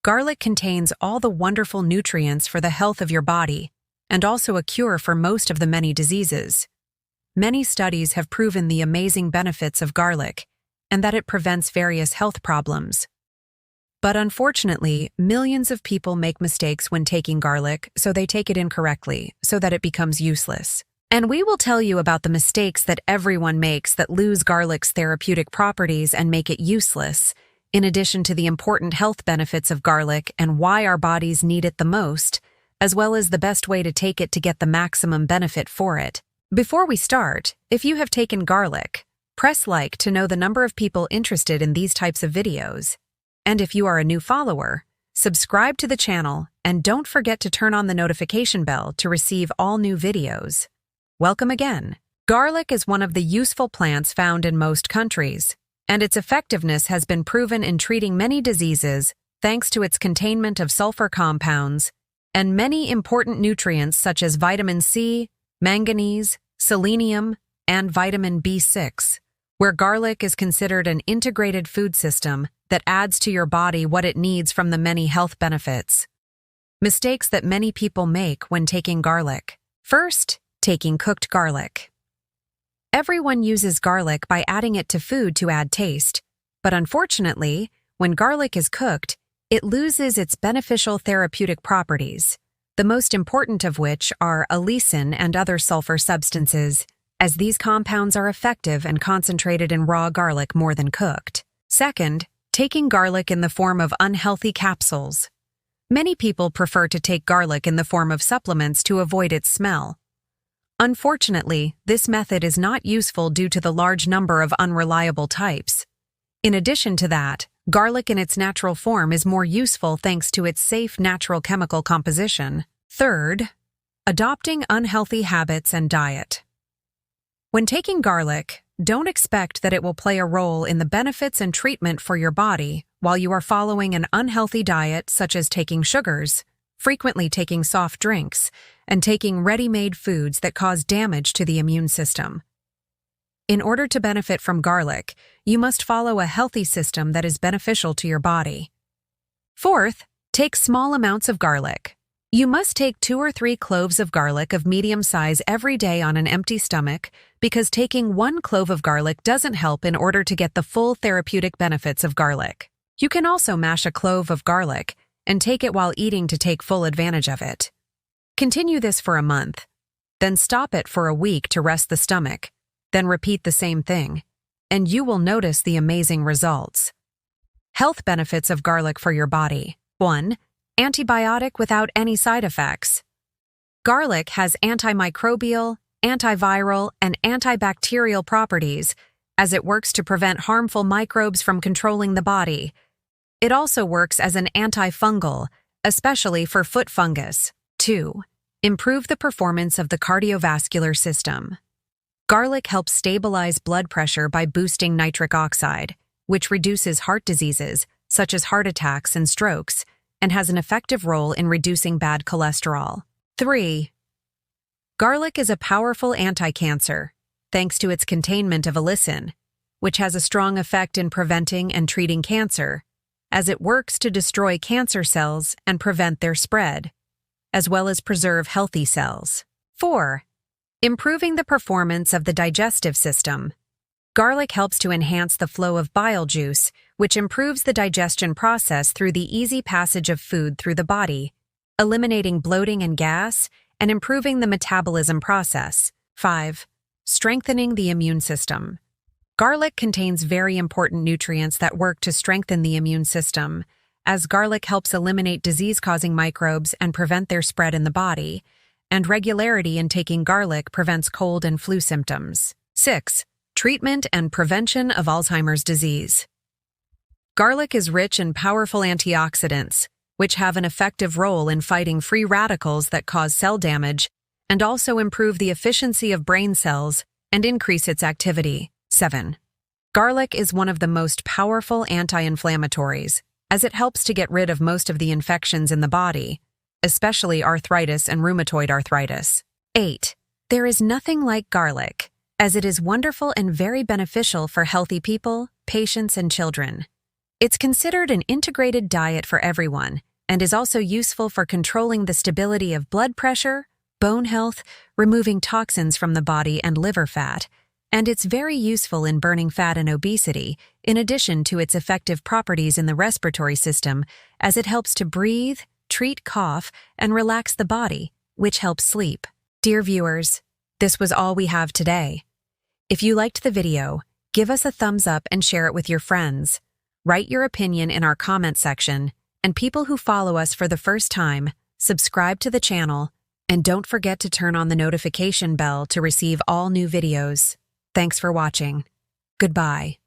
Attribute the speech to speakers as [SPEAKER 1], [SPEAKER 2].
[SPEAKER 1] Garlic contains all the wonderful nutrients for the health of your body, and also a cure for most of the many diseases. Many studies have proven the amazing benefits of garlic, and that it prevents various health problems. But unfortunately, millions of people make mistakes when taking garlic, so they take it incorrectly, so that it becomes useless. And we will tell you about the mistakes that everyone makes that lose garlic's therapeutic properties and make it useless, in addition to the important health benefits of garlic and why our bodies need it the most, as well as the best way to take it to get the maximum benefit for it. Before we start, if you have taken garlic, press like to know the number of people interested in these types of videos. And if you are a new follower, subscribe to the channel and don't forget to turn on the notification bell to receive all new videos. Welcome again. Garlic is one of the useful plants found in most countries, and its effectiveness has been proven in treating many diseases thanks to its containment of sulfur compounds and many important nutrients such as vitamin C, manganese, selenium, and vitamin B6, where garlic is considered an integrated food system that adds to your body what it needs from the many health benefits. Mistakes that many people make when taking garlic. First, taking cooked garlic. Everyone uses garlic by adding it to food to add taste, but unfortunately, when garlic is cooked, it loses its beneficial therapeutic properties, the most important of which are allicin and other sulfur substances, as these compounds are effective and concentrated in raw garlic more than cooked. Second, taking garlic in the form of unhealthy capsules. Many people prefer to take garlic in the form of supplements to avoid its smell. Unfortunately, this method is not useful due to the large number of unreliable types. In addition to that, garlic in its natural form is more useful thanks to its safe natural chemical composition. Third, adopting unhealthy habits and diet. When taking garlic, don't expect that it will play a role in the benefits and treatment for your body while you are following an unhealthy diet such as taking sugars, frequently taking soft drinks, and taking ready-made foods that cause damage to the immune system. In order to benefit from garlic, you must follow a healthy system that is beneficial to your body. Fourth, take small amounts of garlic. You must take 2 or 3 cloves of garlic of medium size every day on an empty stomach, because taking 1 clove of garlic doesn't help in order to get the full therapeutic benefits of garlic. You can also mash a clove of garlic and take it while eating to take full advantage of it. Continue this for a month, then stop it for a week to rest the stomach, then repeat the same thing, and you will notice the amazing results. Health benefits of garlic for your body. 1. Antibiotic without any side effects. Garlic has antimicrobial, antiviral, and antibacterial properties, as it works to prevent harmful microbes from controlling the body. It also works as an antifungal, especially for foot fungus. 2. Improve the performance of the cardiovascular system. Garlic helps stabilize blood pressure by boosting nitric oxide, which reduces heart diseases, such as heart attacks and strokes, and has an effective role in reducing bad cholesterol. 3. Garlic is a powerful anti-cancer, thanks to its containment of allicin, which has a strong effect in preventing and treating cancer, as it works to destroy cancer cells and prevent their spread, as well as preserve healthy cells. 4. Improving the performance of the digestive system. Garlic helps to enhance the flow of bile juice, which improves the digestion process through the easy passage of food through the body, eliminating bloating and gas, and improving the metabolism process. 5. Strengthening the immune system. Garlic contains very important nutrients that work to strengthen the immune system, as garlic helps eliminate disease-causing microbes and prevent their spread in the body, and regularity in taking garlic prevents cold and flu symptoms. 6. Treatment and prevention of Alzheimer's disease. Garlic is rich in powerful antioxidants, which have an effective role in fighting free radicals that cause cell damage and also improve the efficiency of brain cells and increase its activity. 7. Garlic is one of the most powerful anti-inflammatories, as it helps to get rid of most of the infections in the body, especially arthritis and rheumatoid arthritis. 8. There is nothing like garlic, as it is wonderful and very beneficial for healthy people, patients, and children. It's considered an integrated diet for everyone and is also useful for controlling the stability of blood pressure, bone health, removing toxins from the body and liver fat, and it's very useful in burning fat and obesity, in addition to its effective properties in the respiratory system, as it helps to breathe, treat cough, and relax the body, which helps sleep. Dear viewers, this was all we have today. If you liked the video, give us a thumbs up and share it with your friends. Write your opinion in our comment section, and people who follow us for the first time, subscribe to the channel, and don't forget to turn on the notification bell to receive all new videos. Thanks for watching. Goodbye.